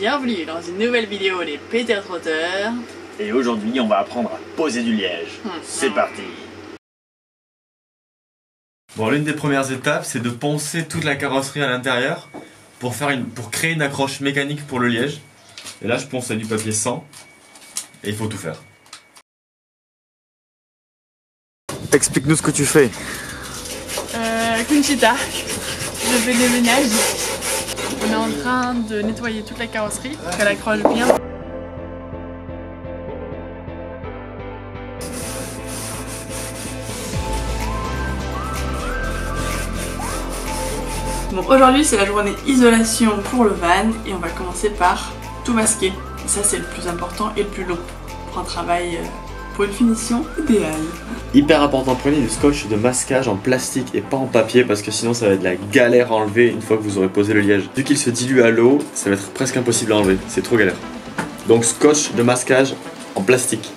Bienvenue dans une nouvelle vidéo des Peter Trotter. Et aujourd'hui on va apprendre à poser du liège. C'est parti. Bon, l'une des premières étapes, c'est de poncer toute la carrosserie à l'intérieur pour créer une accroche mécanique pour le liège. Et là, je ponce avec du papier 100 et il faut tout faire. Explique-nous ce que tu fais. Conchita, je fais le ménage. On est en train de nettoyer toute la carrosserie pour qu'elle accroche bien. Bon, aujourd'hui c'est la journée isolation pour le van et on va commencer par tout masquer. Et ça c'est le plus important et le plus long pour un travail, pour une finition idéale. Hyper important, prenez du scotch de masquage en plastique et pas en papier parce que sinon ça va être de la galère à enlever une fois que vous aurez posé le liège. Vu qu'il se dilue à l'eau, ça va être presque impossible à enlever, c'est trop galère. Donc scotch de masquage en plastique.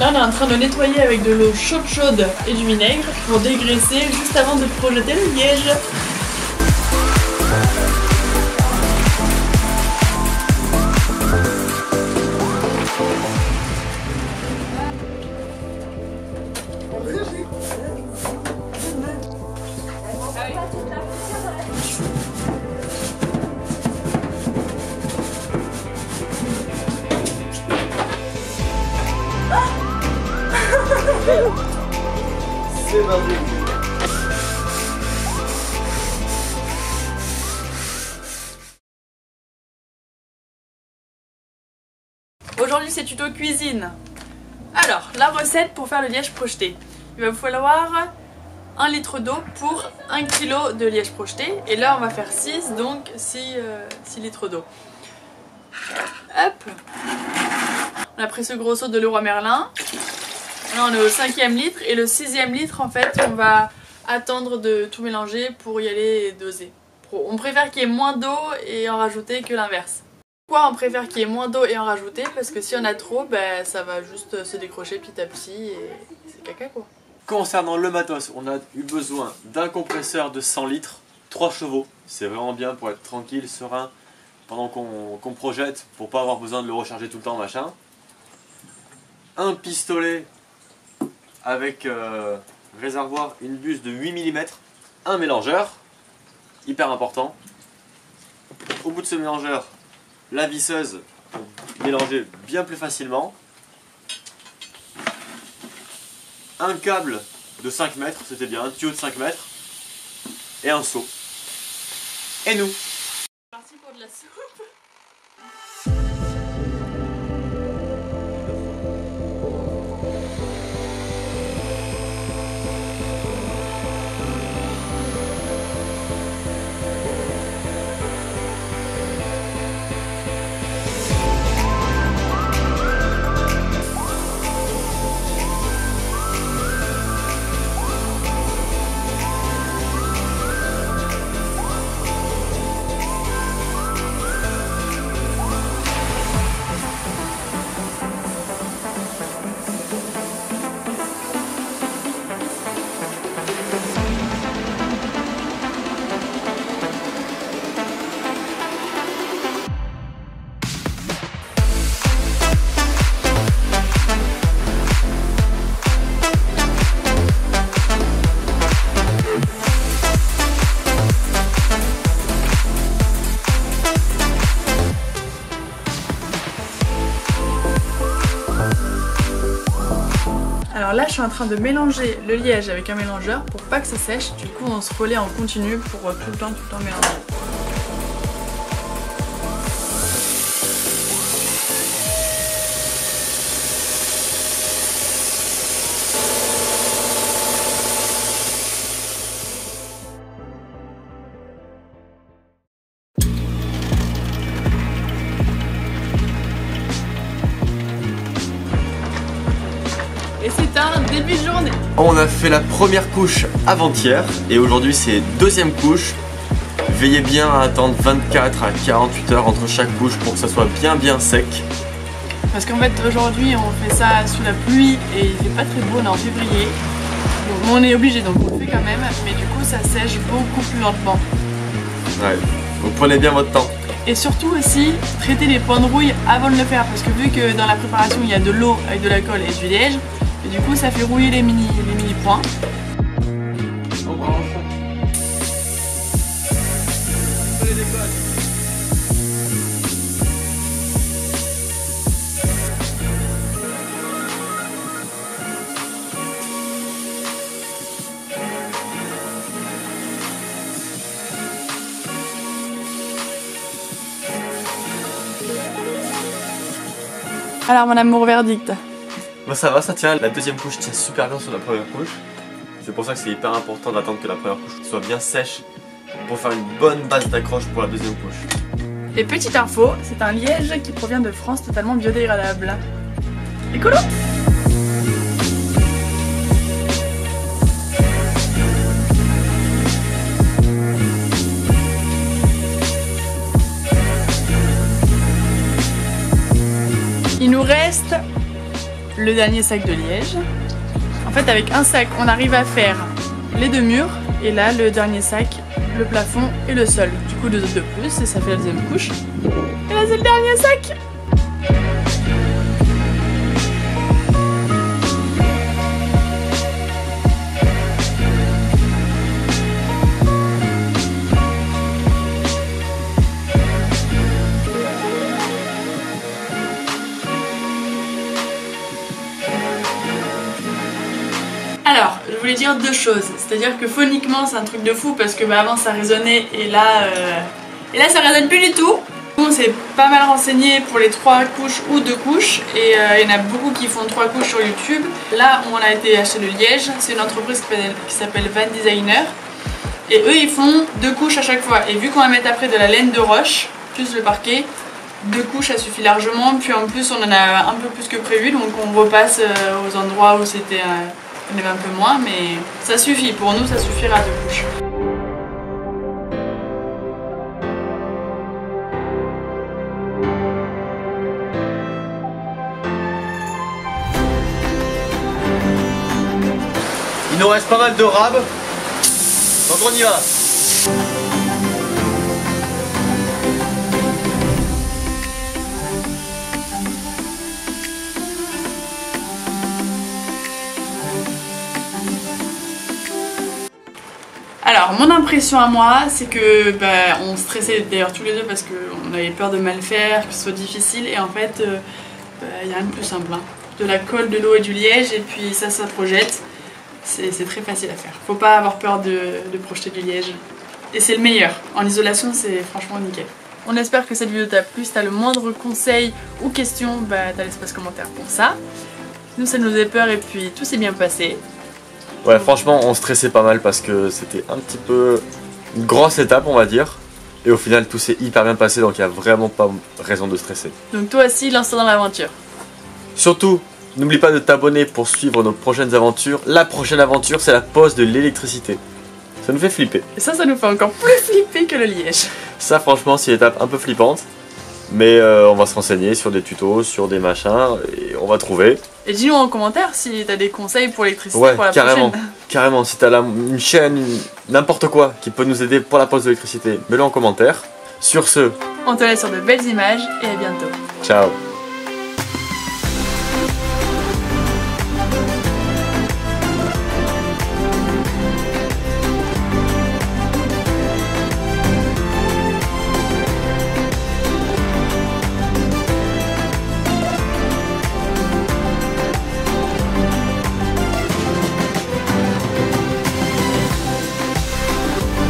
Là on est en train de nettoyer avec de l'eau chaude et du vinaigre pour dégraisser juste avant de projeter le liège. C'est parti. Aujourd'hui c'est tuto cuisine. Alors, la recette pour faire le liège projeté. Il va vous falloir 1 litre d'eau pour 1 kg de liège projeté. Et là on va faire 6, donc 6 litres d'eau. Hop. On a pris ce gros seau de Leroy Merlin. Là on est au 5e litre et le 6e litre en fait on va attendre de tout mélanger pour y aller et doser. On préfère qu'il y ait moins d'eau et en rajouter que l'inverse. Pourquoi on préfère qu'il y ait moins d'eau et en rajouter? Parce que si on a trop, ben, ça va juste se décrocher petit à petit et c'est caca quoi. Concernant le matos, on a eu besoin d'un compresseur de 100 litres, 3 chevaux. C'est vraiment bien pour être tranquille, serein pendant qu'on projette, pour pas avoir besoin de le recharger tout le temps machin. Un pistolet avec réservoir, une buse de 8 mm, un mélangeur, hyper important. Au bout de ce mélangeur, la visseuse pour mélanger bien plus facilement. Un câble de 5 mètres, c'était bien, un tuyau de 5 mètres. Et un seau. Et nous. Parti pour de la soupe. Alors là je suis en train de mélanger le liège avec un mélangeur pour pas que ça sèche, du coup on se relaie en continu pour tout le temps mélanger. Et c'est un début début de journée. On a fait la première couche avant-hier et aujourd'hui c'est deuxième couche. Veillez bien à attendre 24 à 48 heures entre chaque couche pour que ça soit bien sec. Parce qu'en fait aujourd'hui on fait ça sous la pluie et il fait pas très beau, on est en février. Bon, on est obligé donc on le fait quand même, mais du coup ça sèche beaucoup plus lentement. Ouais, vous prenez bien votre temps. Et surtout aussi, traiter les points de rouille avant de le faire, parce que vu que dans la préparation il y a de l'eau avec de l'alcool et du liège, et du coup ça fait rouiller les mini points. Alors mon amour, verdict. Bon, ça va, ça tient. La deuxième couche tient super bien sur la première couche. C'est pour ça que c'est hyper important d'attendre que la première couche soit bien sèche pour faire une bonne base d'accroche pour la deuxième couche. Et petite info, c'est un liège qui provient de France, totalement biodégradable. Écolo! Il nous reste le dernier sac de liège. En fait, avec un sac, on arrive à faire les deux murs. Et là, le dernier sac, le plafond et le sol. Du coup, 2 autres de plus et ça fait la deuxième couche. Et là, c'est le dernier sac. Alors, je voulais dire deux choses, c'est-à-dire que phoniquement c'est un truc de fou parce que avant ça résonnait et là ça résonne plus du tout. On s'est pas mal renseigné pour les 3 couches ou 2 couches et il y en a beaucoup qui font 3 couches sur YouTube. Là où on a été acheter le liège, c'est une entreprise qui s'appelle Van Designer et eux ils font 2 couches à chaque fois et vu qu'on va mettre après de la laine de roche plus le parquet, 2 couches ça suffit largement, puis en plus on en a un peu plus que prévu donc on repasse aux endroits où c'était on avait un peu moins, mais ça suffit. Pour nous, ça suffira 2 couches. Il nous reste pas mal de rab, donc on y va. Alors mon impression à moi c'est que on stressait d'ailleurs tous les deux parce qu'on avait peur de mal faire, que ce soit difficile et en fait il n'y a rien de plus simple. Hein. De la colle, de l'eau et du liège et puis ça projette. C'est très facile à faire. Faut pas avoir peur de projeter du liège. Et c'est le meilleur. En isolation c'est franchement nickel. On espère que cette vidéo t'a plu. Si t'as le moindre conseil ou question, t'as l'espace commentaire pour ça. Nous ça nous faisait peur et puis tout s'est bien passé. Ouais, franchement, on stressait pas mal parce que c'était un petit peu une grosse étape, on va dire. Et au final, tout s'est hyper bien passé, donc il n'y a vraiment pas raison de stresser. Donc toi aussi, lance-toi dans l'aventure. Surtout, n'oublie pas de t'abonner pour suivre nos prochaines aventures. La prochaine aventure, c'est la pose de l'électricité. Ça nous fait flipper. Et ça nous fait encore plus flipper que le liège. Ça, franchement, c'est une étape un peu flippante. Mais on va se renseigner sur des tutos, sur des machins, et on va trouver. Et dis-nous en commentaire si t'as des conseils pour l'électricité pour la prochaine. Carrément, si t'as une chaîne, n'importe quoi qui peut nous aider pour la pose de l'électricité, mets-le en commentaire. Sur ce, on te laisse sur de belles images et à bientôt. Ciao.